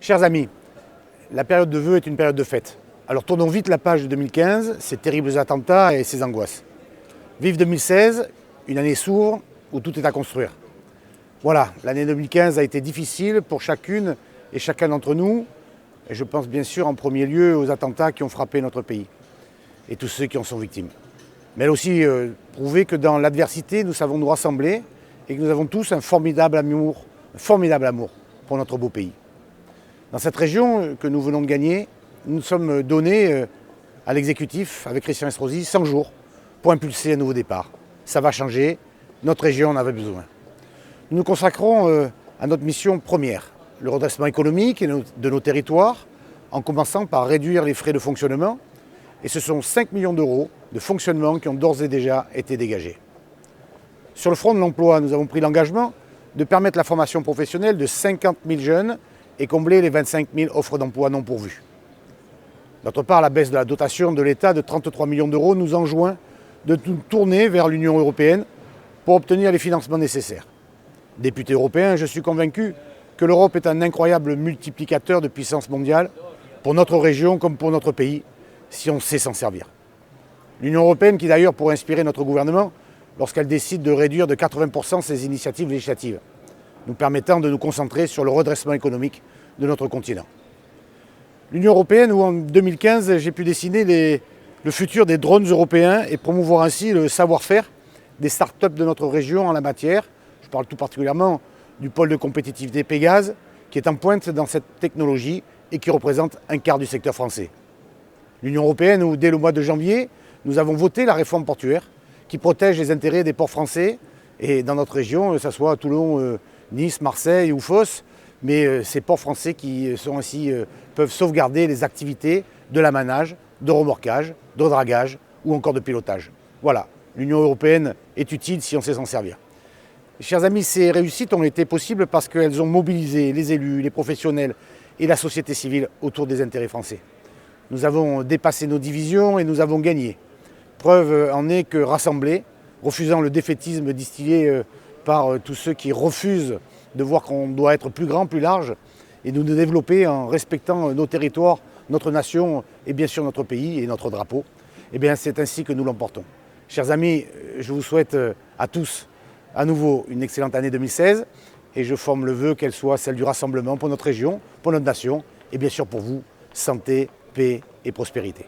Chers amis, la période de vœux est une période de fête. Alors tournons vite la page de 2015, ces terribles attentats et ces angoisses. Vive 2016, une année s'ouvre où tout est à construire. Voilà, l'année 2015 a été difficile pour chacune et chacun d'entre nous. Et je pense bien sûr en premier lieu aux attentats qui ont frappé notre pays et tous ceux qui en sont victimes. Mais elle a aussi prouvé que dans l'adversité, nous savons nous rassembler et que nous avons tous un formidable amour pour notre beau pays. Dans cette région que nous venons de gagner, nous nous sommes donnés à l'exécutif, avec Christian Estrosi, 100 jours pour impulser un nouveau départ. Ça va changer, notre région en avait besoin. Nous nous consacrons à notre mission première, le redressement économique de nos territoires, en commençant par réduire les frais de fonctionnement. Et ce sont 5 millions d'euros de fonctionnement qui ont d'ores et déjà été dégagés. Sur le front de l'emploi, nous avons pris l'engagement de permettre la formation professionnelle de 50 000 jeunes et combler les 25 000 offres d'emploi non pourvues. D'autre part, la baisse de la dotation de l'État de 33 millions d'euros nous enjoint de nous tourner vers l'Union européenne pour obtenir les financements nécessaires. Député européen, je suis convaincu que l'Europe est un incroyable multiplicateur de puissance mondiale pour notre région comme pour notre pays, si on sait s'en servir. L'Union européenne qui d'ailleurs pourrait inspirer notre gouvernement lorsqu'elle décide de réduire de 80% ses initiatives législatives, nous permettant de nous concentrer sur le redressement économique de notre continent. L'Union européenne où en 2015 j'ai pu dessiner le futur des drones européens et promouvoir ainsi le savoir-faire des start-up de notre région en la matière. Je parle tout particulièrement du pôle de compétitivité Pégase qui est en pointe dans cette technologie et qui représente un quart du secteur français. L'Union européenne où dès le mois de janvier, nous avons voté la réforme portuaire qui protège les intérêts des ports français et dans notre région, que ce soit à Toulon, Nice, Marseille ou Fos, mais ces ports français qui sont ainsi, peuvent sauvegarder les activités de l'amanage, de remorquage, de dragage ou encore de pilotage. Voilà, l'Union européenne est utile si on sait s'en servir. Chers amis, ces réussites ont été possibles parce qu'elles ont mobilisé les élus, les professionnels et la société civile autour des intérêts français. Nous avons dépassé nos divisions et nous avons gagné. Preuve en est que rassemblés, refusant le défaitisme distillé par tous ceux qui refusent de voir qu'on doit être plus grand, plus large, et nous développer en respectant nos territoires, notre nation et bien sûr notre pays et notre drapeau, eh bien c'est ainsi que nous l'emportons. Chers amis, je vous souhaite à tous à nouveau une excellente année 2016 et je forme le vœu qu'elle soit celle du rassemblement pour notre région, pour notre nation et bien sûr pour vous, santé, paix et prospérité.